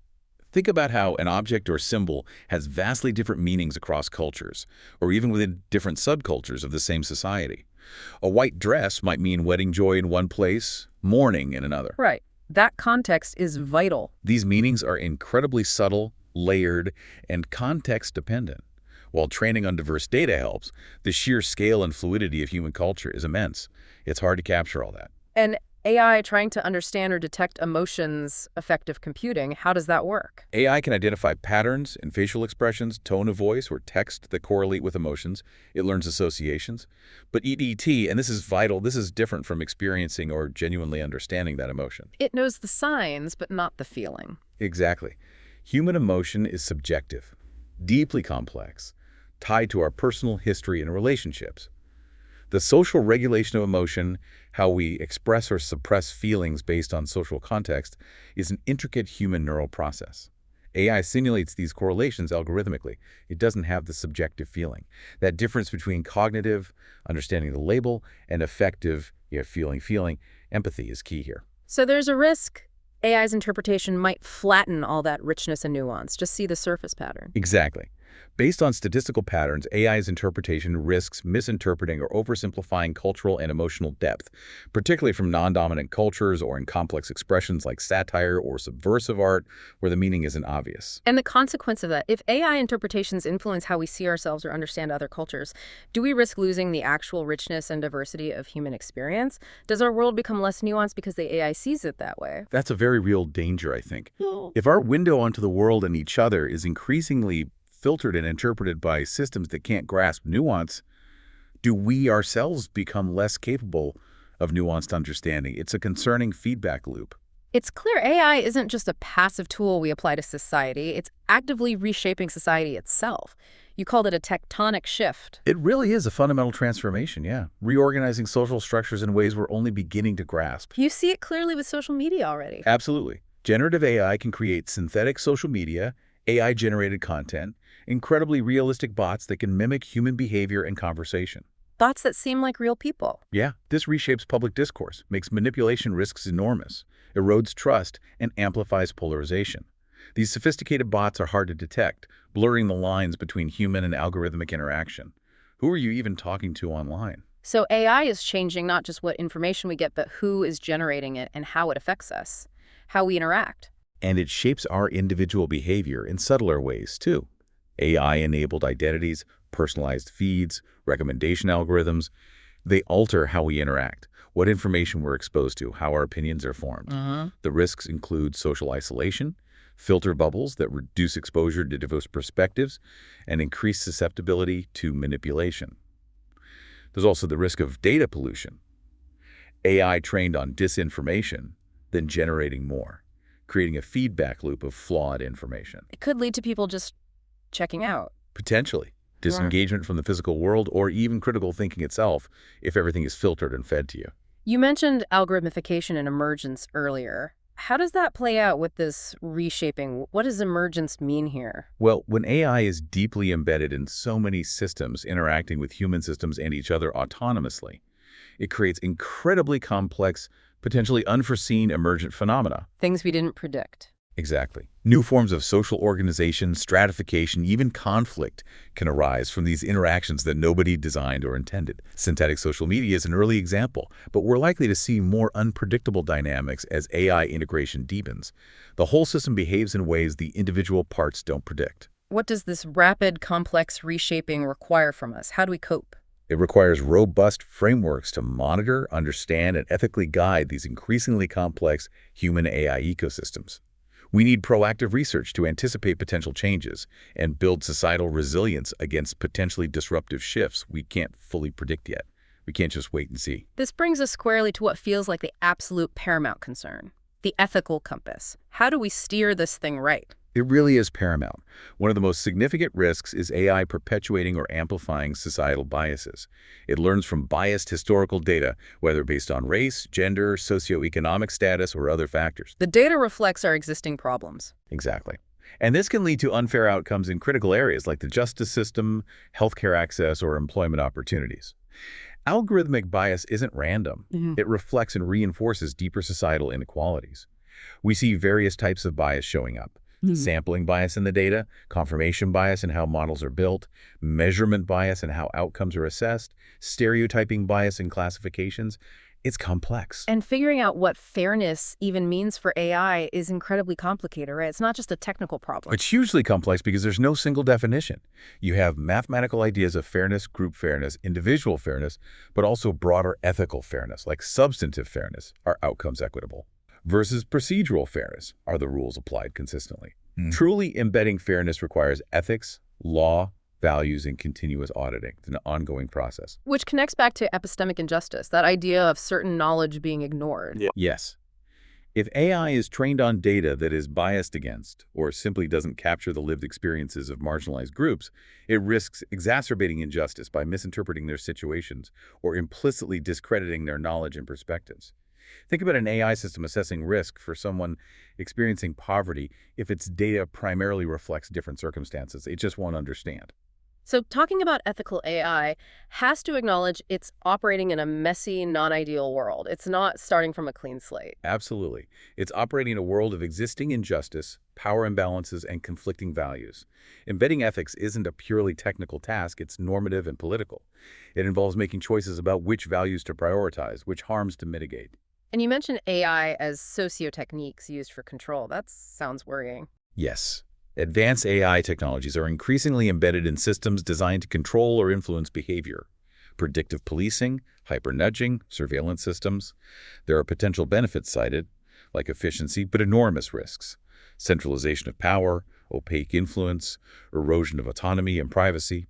Think about how an object or symbol has vastly different meanings across cultures, or even within different subcultures of the same society. A white dress might mean wedding joy in one place, mourning in another. Right. That context is vital. These meanings are incredibly subtle, layered, and context-dependent. While training on diverse data helps, the sheer scale and fluidity of human culture is immense. It's hard to capture all that. And AI trying to understand or detect emotions, affective computing, how does that work? AI can identify patterns in facial expressions, tone of voice, or text that correlate with emotions. It learns associations. But EDT, and this is vital, this is different from experiencing or genuinely understanding that emotion. It knows the signs, but not the feeling. Exactly. Human emotion is subjective, deeply complex, tied to our personal history and relationships. The social regulation of emotion, how we express or suppress feelings based on social context, is an intricate human neural process. AI simulates these correlations algorithmically. It doesn't have the subjective feeling. That difference between cognitive, understanding the label, and affective, feeling, empathy is key here. So there's a risk AI's interpretation might flatten all that richness and nuance, just see the surface pattern. Exactly. Based on statistical patterns, AI's interpretation risks misinterpreting or oversimplifying cultural and emotional depth, particularly from non-dominant cultures or in complex expressions like satire or subversive art, where the meaning isn't obvious. And the consequence of that, if AI interpretations influence how we see ourselves or understand other cultures, do we risk losing the actual richness and diversity of human experience? Does our world become less nuanced because the AI sees it that way? That's a very real danger, I think. If our window onto the world and each other is increasingly filtered and interpreted by systems that can't grasp nuance, do we ourselves become less capable of nuanced understanding? It's a concerning feedback loop. It's clear AI isn't just a passive tool we apply to society. It's actively reshaping society itself. You called it a tectonic shift. It really is a fundamental transformation, yeah. Reorganizing social structures in ways we're only beginning to grasp. You see it clearly with social media already. Absolutely. Generative AI can create synthetic social media, AI-generated content, incredibly realistic bots that can mimic human behavior and conversation. Thoughts that seem like real people. Yeah, this reshapes public discourse, makes manipulation risks enormous, erodes trust, and amplifies polarization. These sophisticated bots are hard to detect, blurring the lines between human and algorithmic interaction. Who are you even talking to online? So AI is changing not just what information we get, but who is generating it and how it affects us, how we interact. And it shapes our individual behavior in subtler ways, too. AI-enabled identities, personalized feeds, recommendation algorithms, they alter how we interact, what information we're exposed to, how our opinions are formed. The risks include social isolation, filter bubbles that reduce exposure to diverse perspectives, and increase susceptibility to manipulation. There's also the risk of data pollution. AI trained on disinformation, then generating more, creating a feedback loop of flawed information. It could lead to people just checking out. Potentially. Disengagement from the physical world or even critical thinking itself if everything is filtered and fed to you. You mentioned algorithmification and emergence earlier. How does that play out with this reshaping? What does emergence mean here? Well, when AI is deeply embedded in so many systems interacting with human systems and each other autonomously, it creates incredibly complex, potentially unforeseen emergent phenomena. Things we didn't predict. Exactly. New forms of social organization, stratification, even conflict can arise from these interactions that nobody designed or intended. Synthetic social media is an early example, but we're likely to see more unpredictable dynamics as AI integration deepens. The whole system behaves in ways the individual parts don't predict. What does this rapid, complex reshaping require from us? How do we cope? It requires robust frameworks to monitor, understand, and ethically guide these increasingly complex human-AI ecosystems. We need proactive research to anticipate potential changes and build societal resilience against potentially disruptive shifts we can't fully predict yet. We can't just wait and see. This brings us squarely to what feels like the absolute paramount concern, the ethical compass. How do we steer this thing right? It really is paramount. One of the most significant risks is AI perpetuating or amplifying societal biases. It learns from biased historical data, whether based on race, gender, socioeconomic status, or other factors. The data reflects our existing problems. Exactly. And this can lead to unfair outcomes in critical areas like the justice system, healthcare access, or employment opportunities. Algorithmic bias isn't random. It reflects and reinforces deeper societal inequalities. We see various types of bias showing up. Sampling bias in the data, confirmation bias in how models are built, measurement bias in how outcomes are assessed, stereotyping bias in classifications, It's complex. And figuring out what fairness even means for AI is incredibly complicated, right? It's not just a technical problem. It's hugely complex because there's no single definition. You have mathematical ideas of fairness, group fairness, individual fairness, but also broader ethical fairness, like substantive fairness. Are outcomes equitable? Versus procedural fairness. Are the rules applied consistently? Truly embedding fairness requires ethics, law, values, and continuous auditing. It's an ongoing process. Which connects back to epistemic injustice, that idea of certain knowledge being ignored. Yeah. Yes. If AI is trained on data that is biased against or simply doesn't capture the lived experiences of marginalized groups, it risks exacerbating injustice by misinterpreting their situations or implicitly discrediting their knowledge and perspectives. Think about an AI system assessing risk for someone experiencing poverty. If its data primarily reflects different circumstances, it just won't understand. So talking about ethical AI has to acknowledge it's operating in a messy, non-ideal world. It's not starting from a clean slate. Absolutely. It's operating in a world of existing injustice, power imbalances, and conflicting values. Embedding ethics isn't a purely technical task, it's normative and political. It involves making choices about which values to prioritize, which harms to mitigate. And you mentioned AI as socio-techniques used for control. That sounds worrying. Yes. Advanced AI technologies are increasingly embedded in systems designed to control or influence behavior. Predictive policing, hyper-nudging, surveillance systems. There are potential benefits cited, like efficiency, but enormous risks. Centralization of power, opaque influence, erosion of autonomy and privacy.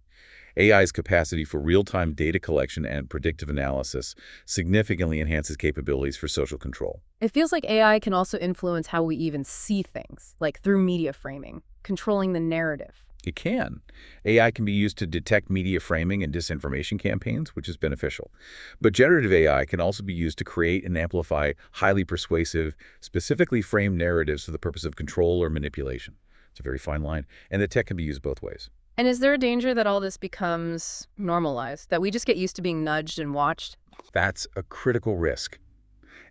AI's capacity for real-time data collection and predictive analysis significantly enhances capabilities for social control. It feels like AI can also influence how we even see things, like through media framing, controlling the narrative. It can. AI can be used to detect media framing and disinformation campaigns, which is beneficial. But generative AI can also be used to create and amplify highly persuasive, specifically framed narratives for the purpose of control or manipulation. It's a very fine line, and the tech can be used both ways. And is there a danger that all this becomes normalized, that we just get used to being nudged and watched? That's a critical risk.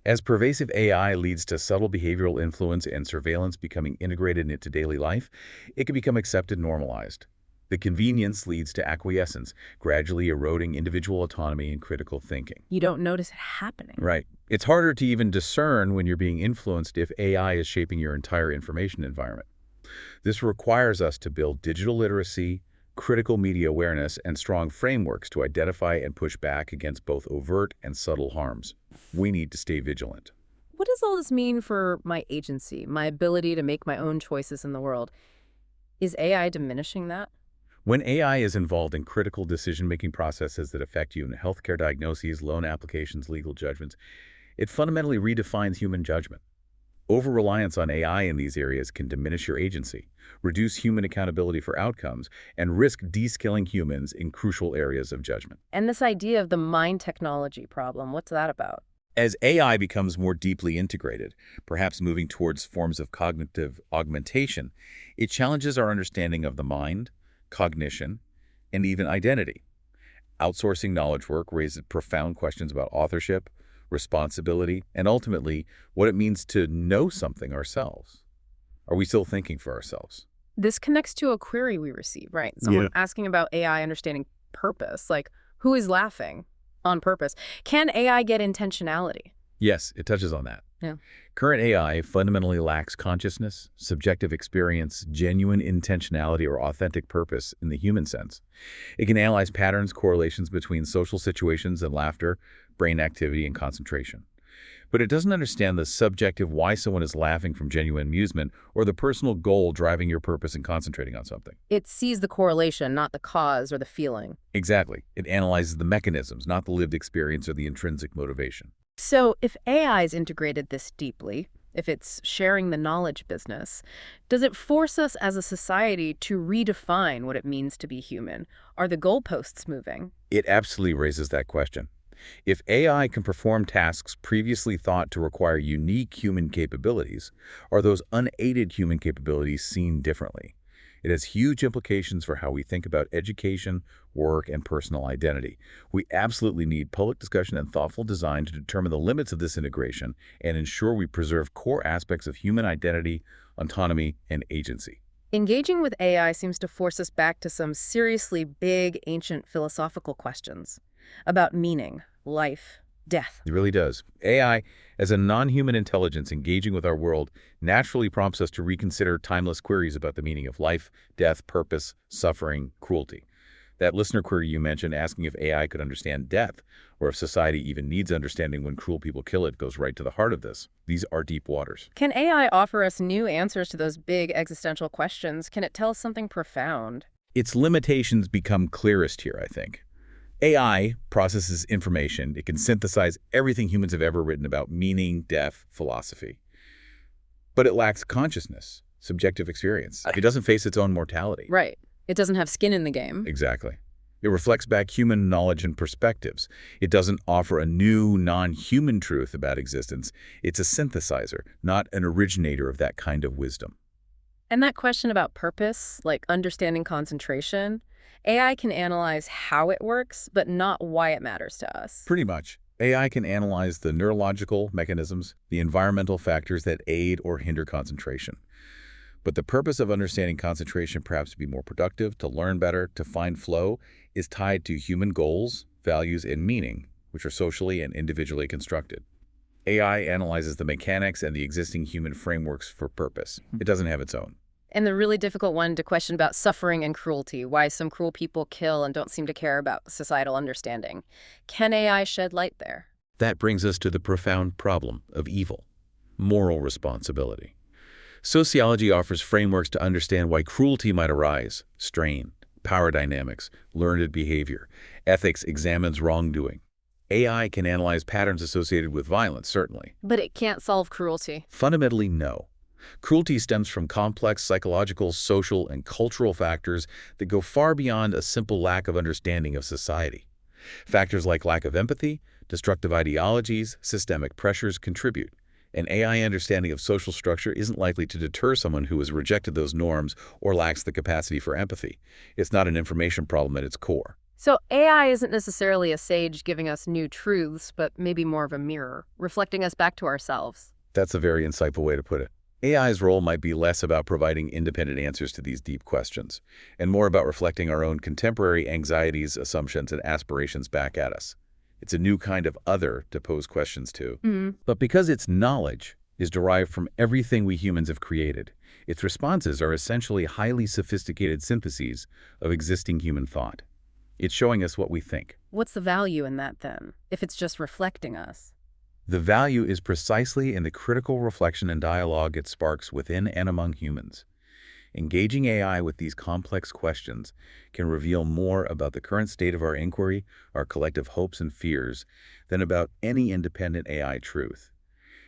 As pervasive AI leads to subtle behavioral influence and surveillance becoming integrated into daily life, it can become accepted and normalized. The convenience leads to acquiescence, gradually eroding individual autonomy and critical thinking. You don't notice it happening. Right. It's harder to even discern when you're being influenced if AI is shaping your entire information environment. This requires us to build digital literacy, critical media awareness, and strong frameworks to identify and push back against both overt and subtle harms. We need to stay vigilant. What does all this mean for my agency, my ability to make my own choices in the world? Is AI diminishing that? When AI is involved in critical decision-making processes that affect you in healthcare diagnoses, loan applications, legal judgments, it fundamentally redefines human judgment. Over-reliance on AI in these areas can diminish your agency, reduce human accountability for outcomes, and risk de-skilling humans in crucial areas of judgment. And this idea of the mind technology problem, what's that about? As AI becomes more deeply integrated, perhaps moving towards forms of cognitive augmentation, it challenges our understanding of the mind, cognition, and even identity. Outsourcing knowledge work raises profound questions about authorship, responsibility, and ultimately what it means to know something ourselves. Are we still thinking for ourselves? This connects to a query we received, right? Someone asking about AI understanding purpose, like who is laughing on purpose? Can AI get intentionality? Yes, it touches on that. Yeah. Current AI fundamentally lacks consciousness, subjective experience, genuine intentionality, or authentic purpose in the human sense. It can analyze patterns, correlations between social situations and laughter, brain activity, and concentration. But it doesn't understand the subjective why someone is laughing from genuine amusement or the personal goal driving your purpose and concentrating on something. It sees the correlation, not the cause or the feeling. Exactly. It analyzes the mechanisms, not the lived experience or the intrinsic motivation. So if AI is integrated this deeply, if it's sharing the knowledge business, does it force us as a society to redefine what it means to be human? Are the goalposts moving? It absolutely raises that question. If AI can perform tasks previously thought to require unique human capabilities, are those unaided human capabilities seen differently? It has huge implications for how we think about education, work, and personal identity. We absolutely need public discussion and thoughtful design to determine the limits of this integration and ensure we preserve core aspects of human identity, autonomy, and agency. Engaging with AI seems to force us back to some seriously big, ancient philosophical questions about meaning, life, death. It really does. AI, as a non-human intelligence engaging with our world, naturally prompts us to reconsider timeless queries about the meaning of life, death, purpose, suffering, cruelty. That listener query you mentioned asking if AI could understand death, or if society even needs understanding when cruel people kill it, goes right to the heart of this. These are deep waters. Can AI offer us new answers to those big existential questions? Can it tell us something profound? Its limitations become clearest here, I think. AI processes information. It can synthesize everything humans have ever written about meaning, death, philosophy. But it lacks consciousness, subjective experience. It doesn't face its own mortality. Right. It doesn't have skin in the game. Exactly. It reflects back human knowledge and perspectives. It doesn't offer a new, non-human truth about existence. It's a synthesizer, not an originator of that kind of wisdom. And that question about purpose, like understanding concentration, AI can analyze how it works, but not why it matters to us. Pretty much. AI can analyze the neurological mechanisms, the environmental factors that aid or hinder concentration. But the purpose of understanding concentration, perhaps to be more productive, to learn better, to find flow, is tied to human goals, values, and meaning, which are socially and individually constructed. AI analyzes the mechanics and the existing human frameworks for purpose. It doesn't have its own. And the really difficult one to question about suffering and cruelty, why some cruel people kill and don't seem to care about societal understanding. Can AI shed light there? That brings us to the profound problem of evil, moral responsibility. Sociology offers frameworks to understand why cruelty might arise, strain, power dynamics, learned behavior. Ethics examines wrongdoing. AI can analyze patterns associated with violence, certainly. But it can't solve cruelty. Fundamentally, no. Cruelty stems from complex psychological, social, and cultural factors that go far beyond a simple lack of understanding of society. Factors like lack of empathy, destructive ideologies, systemic pressures contribute. An AI understanding of social structure isn't likely to deter someone who has rejected those norms or lacks the capacity for empathy. It's not an information problem at its core. So AI isn't necessarily a sage giving us new truths, but maybe more of a mirror, reflecting us back to ourselves. That's a very insightful way to put it. AI's role might be less about providing independent answers to these deep questions, and more about reflecting our own contemporary anxieties, assumptions, and aspirations back at us. It's a new kind of other to pose questions to. But because its knowledge is derived from everything we humans have created, its responses are essentially highly sophisticated syntheses of existing human thought. It's showing us what we think. What's the value in that, then, if it's just reflecting us? The value is precisely in the critical reflection and dialogue it sparks within and among humans. Engaging AI with these complex questions can reveal more about the current state of our inquiry, our collective hopes and fears, than about any independent AI truth.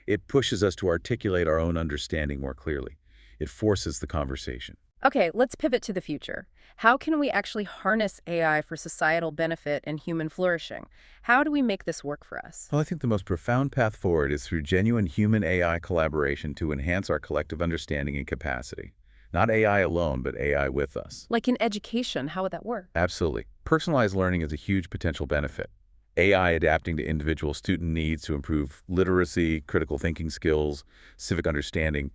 It pushes us to articulate our own understanding more clearly. It forces the conversation. Okay, let's pivot to the future. How can we actually harness AI for societal benefit and human flourishing? How do we make this work for us? Well, I think the most profound path forward is through genuine human-AI collaboration to enhance our collective understanding and capacity. Not AI alone, but AI with us. Like in education, how would that work? Absolutely. Personalized learning is a huge potential benefit. AI adapting to individual student needs to improve literacy, critical thinking skills, civic understanding,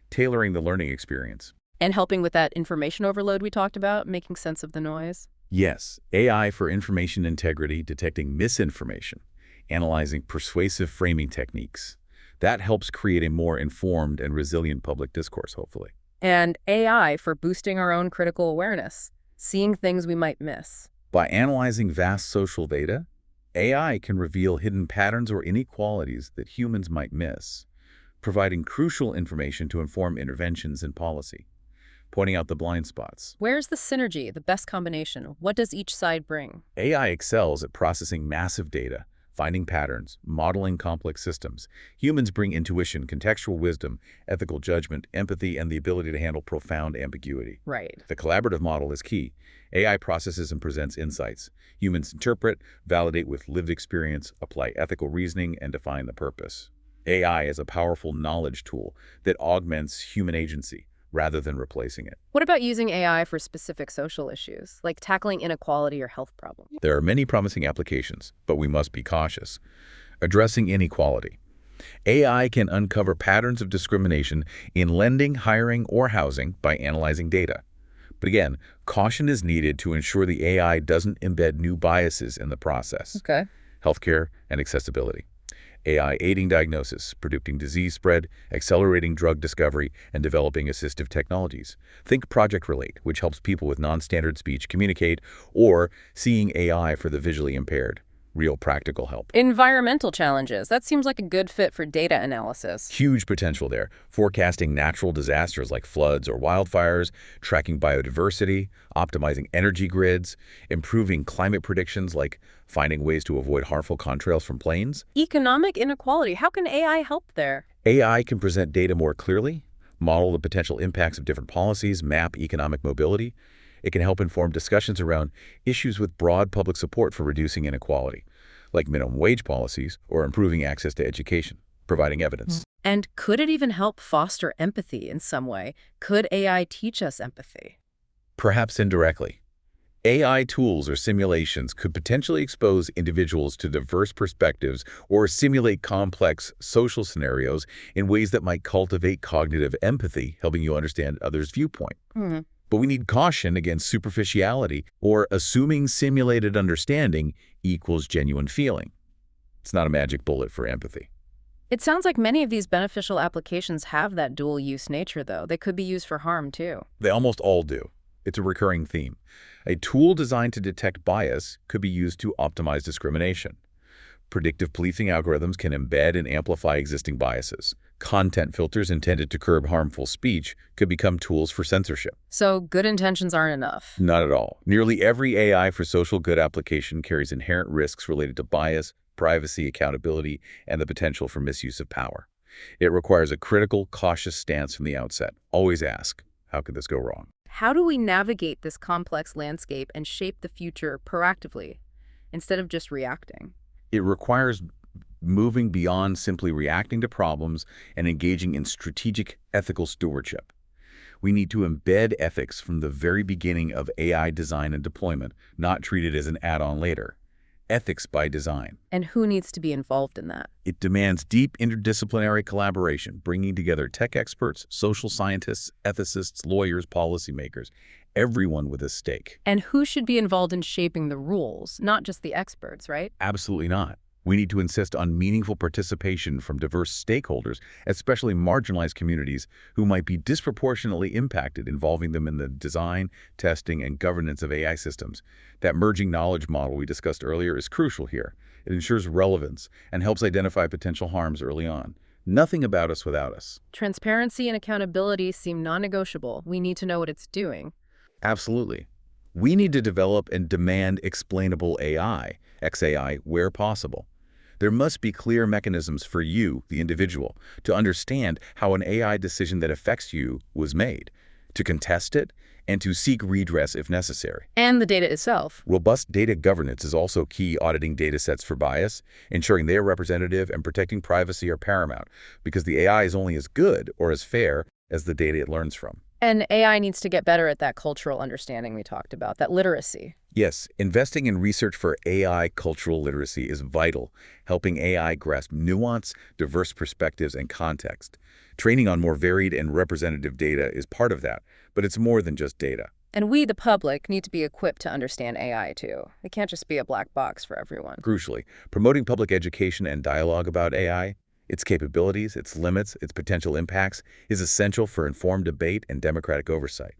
tailoring the learning experience. And helping with that information overload we talked about, making sense of the noise? Yes, AI for information integrity, detecting misinformation, analyzing persuasive framing techniques. That helps create a more informed and resilient public discourse, hopefully. And AI for boosting our own critical awareness, seeing things we might miss. By analyzing vast social data, AI can reveal hidden patterns or inequalities that humans might miss, providing crucial information to inform interventions in policy, pointing out the blind spots. Where's the synergy, the best combination? What does each side bring? AI excels at processing massive data, finding patterns, modeling complex systems. Humans bring intuition, contextual wisdom, ethical judgment, empathy, and the ability to handle profound ambiguity. Right. The collaborative model is key. AI processes and presents insights. Humans interpret, validate with lived experience, apply ethical reasoning, and define the purpose. AI is a powerful knowledge tool that augments human agency rather than replacing it. What about using AI for specific social issues, like tackling inequality or health problems? There are many promising applications, but we must be cautious. Addressing inequality. AI can uncover patterns of discrimination in lending, hiring, or housing by analyzing data. But again, caution is needed to ensure the AI doesn't embed new biases in the process. Okay. healthcare, and accessibility. AI aiding diagnosis, predicting disease spread, accelerating drug discovery, and developing assistive technologies. Think Project Relate, which helps people with non-standard speech communicate, or Seeing AI for the visually impaired. Real practical help. Environmental challenges. That seems like a good fit for data analysis. Huge potential there. Forecasting natural disasters like floods or wildfires, tracking biodiversity, optimizing energy grids, improving climate predictions like finding ways to avoid harmful contrails from planes. Economic inequality. How can AI help there? AI can present data more clearly, model the potential impacts of different policies, map economic mobility. It can help inform discussions around issues with broad public support for reducing inequality, like minimum wage policies or improving access to education, providing evidence. And could it even help foster empathy in some way? Could AI teach us empathy? Perhaps indirectly. AI tools or simulations could potentially expose individuals to diverse perspectives or simulate complex social scenarios in ways that might cultivate cognitive empathy, helping you understand others' viewpoint. But we need caution against superficiality or assuming simulated understanding equals genuine feeling. It's not a magic bullet for empathy. It sounds like many of these beneficial applications have that dual-use nature, though. They could be used for harm, too. They almost all do. It's a recurring theme. A tool designed to detect bias could be used to optimize discrimination. Predictive policing algorithms can embed and amplify existing biases. Content filters intended to curb harmful speech could become tools for censorship. So good intentions aren't enough. Not at all. Nearly every AI for social good application carries inherent risks related to bias, privacy, accountability, and the potential for misuse of power. It requires a critical, cautious stance from the outset. Always ask, how could this go wrong? How do we navigate this complex landscape and shape the future proactively, instead of just reacting? It requires moving beyond simply reacting to problems and engaging in strategic ethical stewardship. We need to embed ethics from the very beginning of AI design and deployment, not treat it as an add-on later. Ethics by design. And who needs to be involved in that? It demands deep interdisciplinary collaboration, bringing together tech experts, social scientists, ethicists, lawyers, policymakers, everyone with a stake. And who should be involved in shaping the rules, not just the experts, right? Absolutely not. We need to insist on meaningful participation from diverse stakeholders, especially marginalized communities who might be disproportionately impacted, involving them in the design, testing, and governance of AI systems. That merging knowledge model we discussed earlier is crucial here. It ensures relevance and helps identify potential harms early on. Nothing about us without us. Transparency and accountability seem non-negotiable. We need to know what it's doing. Absolutely. We need to develop and demand explainable AI, XAI, where possible. There must be clear mechanisms for you, the individual, to understand how an AI decision that affects you was made, to contest it, and to seek redress if necessary. And the data itself. Robust data governance is also key. Auditing data sets for bias, ensuring they are representative, and protecting privacy are paramount, because the AI is only as good or as fair as the data it learns from. And AI needs to get better at that cultural understanding we talked about, that literacy. Yes, investing in research for AI cultural literacy is vital, helping AI grasp nuance, diverse perspectives, and context. Training on more varied and representative data is part of that, but it's more than just data. And we, the public, need to be equipped to understand AI, too. It can't just be a black box for everyone. Crucially, promoting public education and dialogue about AI, its capabilities, its limits, its potential impacts, is essential for informed debate and democratic oversight.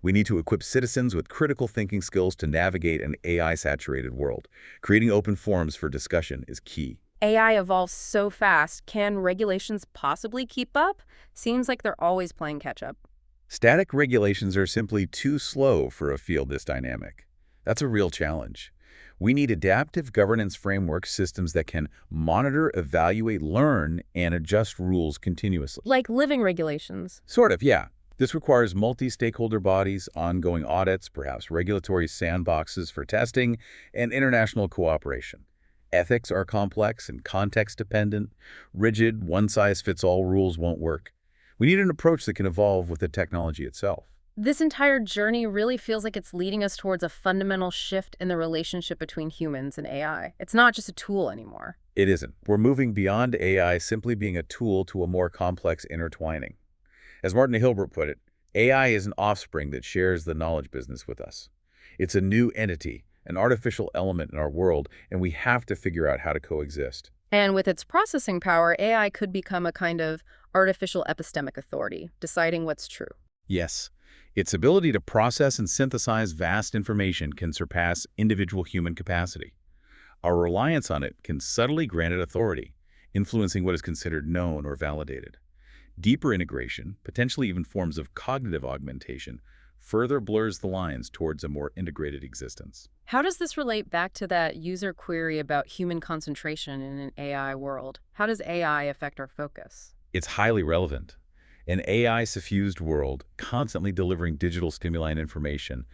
We need to equip citizens with critical thinking skills to navigate an AI-saturated world. Creating open forums for discussion is key. AI evolves so fast. Can regulations possibly keep up? Seems like they're always playing catch-up. Static regulations are simply too slow for a field this dynamic. That's a real challenge. We need adaptive governance framework systems that can monitor, evaluate, learn, and adjust rules continuously. Like living regulations. Sort of, yeah. This requires multi-stakeholder bodies, ongoing audits, perhaps regulatory sandboxes for testing, and international cooperation. Ethics are complex and context-dependent. Rigid, one-size-fits-all rules won't work. We need an approach that can evolve with the technology itself. This entire journey really feels like it's leading us towards a fundamental shift in the relationship between humans and AI. It's not just a tool anymore. It isn't. We're moving beyond AI simply being a tool to a more complex intertwining. As Martin Hilbert put it, AI is an offspring that shares the knowledge business with us. It's a new entity, an artificial element in our world, and we have to figure out how to coexist. And with its processing power, AI could become a kind of artificial epistemic authority, deciding what's true. Yes, its ability to process and synthesize vast information can surpass individual human capacity. Our reliance on it can subtly grant it authority, influencing what is considered known or validated. Deeper integration, potentially even forms of cognitive augmentation, further blurs the lines towards a more integrated existence. How does this relate back to that user query about human concentration in an AI world? How does AI affect our focus? It's highly relevant. An AI-suffused world, constantly delivering digital stimuli and information,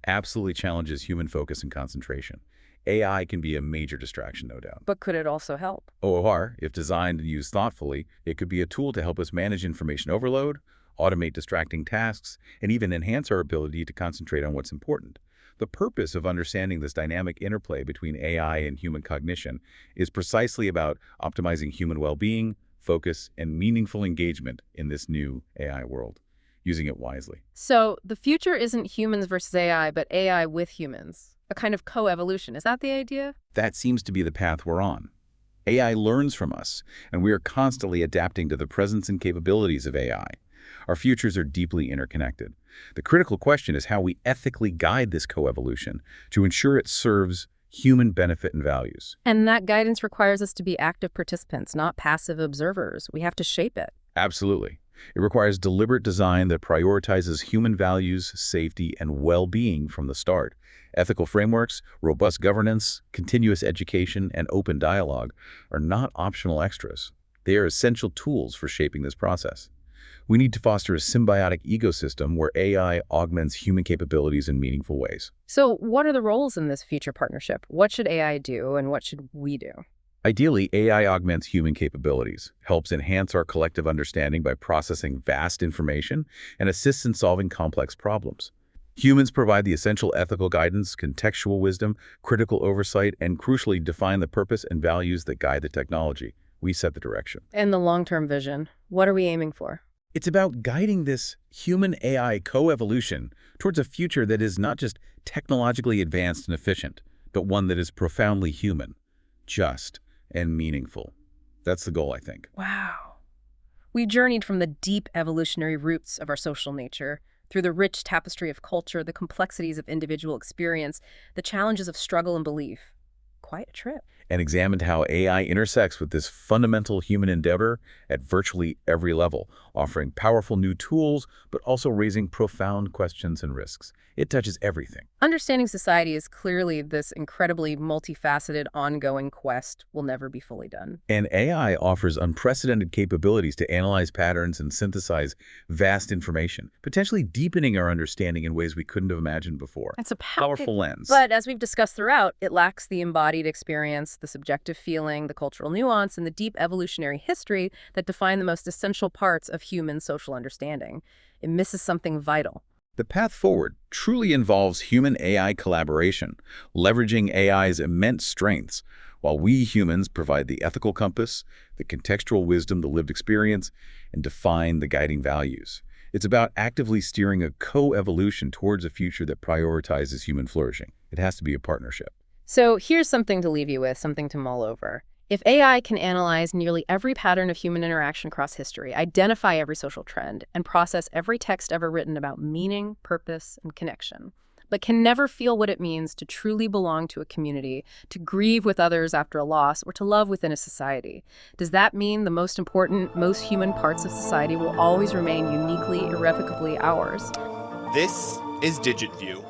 absolutely challenges human focus and concentration. AI can be a major distraction, no doubt. But could it also help? OOR, if designed and used thoughtfully, it could be a tool to help us manage information overload, automate distracting tasks, and even enhance our ability to concentrate on what's important. The purpose of understanding this dynamic interplay between AI and human cognition is precisely about optimizing human well-being, focus, and meaningful engagement in this new AI world, using it wisely. So the future isn't humans versus AI, but AI with humans. A kind of co-evolution. Is that the idea? That seems to be the path we're on. AI learns from us, and we are constantly adapting to the presence and capabilities of AI. Our futures are deeply interconnected. The critical question is how we ethically guide this coevolution to ensure it serves human benefit and values. And that guidance requires us to be active participants, not passive observers. We have to shape it. Absolutely. It requires deliberate design that prioritizes human values, safety, and well-being from the start. Ethical frameworks, robust governance, continuous education, and open dialogue are not optional extras. They are essential tools for shaping this process. We need to foster a symbiotic ecosystem where AI augments human capabilities in meaningful ways. So what are the roles in this future partnership? What should AI do and what should we do? Ideally, AI augments human capabilities, helps enhance our collective understanding by processing vast information, and assists in solving complex problems. Humans provide the essential ethical guidance, contextual wisdom, critical oversight, and crucially define the purpose and values that guide the technology. We set the direction. And the long-term vision, what are we aiming for? It's about guiding this human-AI coevolution towards a future that is not just technologically advanced and efficient, but one that is profoundly human, just, and meaningful. That's the goal, I think. Wow. We journeyed from the deep evolutionary roots of our social nature, through the rich tapestry of culture, the complexities of individual experience, the challenges of struggle and belief. Quite a trip. And examined how AI intersects with this fundamental human endeavor at virtually every level, offering powerful new tools, but also raising profound questions and risks. It touches everything. Understanding society is clearly this incredibly multifaceted, ongoing quest will never be fully done. And AI offers unprecedented capabilities to analyze patterns and synthesize vast information, potentially deepening our understanding in ways we couldn't have imagined before. That's a powerful lens. But as we've discussed throughout, it lacks the embodied experience, the subjective feeling, the cultural nuance, and the deep evolutionary history that define the most essential parts of human social understanding. It misses something vital. The path forward truly involves human-AI collaboration, leveraging AI's immense strengths, while we humans provide the ethical compass, the contextual wisdom, the lived experience, and define the guiding values. It's about actively steering a co-evolution towards a future that prioritizes human flourishing. It has to be a partnership. So here's something to leave you with, something to mull over. If AI can analyze nearly every pattern of human interaction across history, identify every social trend, and process every text ever written about meaning, purpose, and connection, but can never feel what it means to truly belong to a community, to grieve with others after a loss, or to love within a society, does that mean the most important, most human parts of society will always remain uniquely, irrevocably ours? This is DigitView.